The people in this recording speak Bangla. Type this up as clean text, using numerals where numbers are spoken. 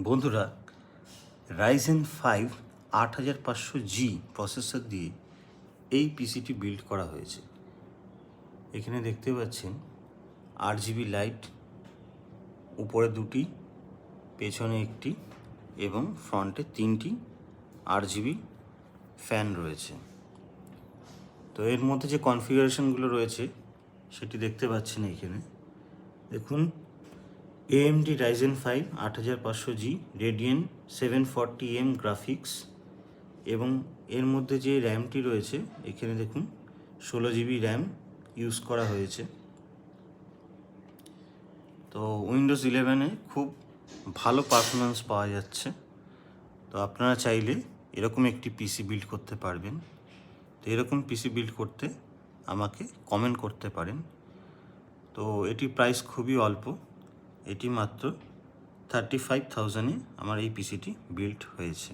বন্ধুরা, রাইজেন 5 8500G প্রসেসর দিয়ে এই পিসিটি বিল্ড করা হয়েছে। এখানে দেখতে পাচ্ছেন RGB লাইট, উপরে দুটি, পেছনে একটি এবং ফ্রন্টে তিনটি RGB ফ্যান রয়েছে। তো এর মধ্যে যে কনফিগারেশনগুলো রয়েছে সেটি দেখতে পাচ্ছেন এখানে। দেখুন, AMD Ryzen 5 8500G Radeon 740M graphics, এবং এর মধ্যে যে র্যামটি রয়েছে এখানে দেখুন 16GB র্যাম ইউজ করা হয়েছে। তো উইন্ডোজ 11-এ খুব ভালো পারফরমেন্স পাওয়া যাচ্ছে। তো আপনারা চাইলে এরকম একটি পিসি বিল্ড করতে পারবেন। তো এরকম পিসি বিল্ড করতে আমাকে কমেন্ট করতে পারেন। তো এটির প্রাইস খুবই অল্প, এটি মাত্র 35,000-এ আমার এই পিসিটি বিল্ড হয়েছে।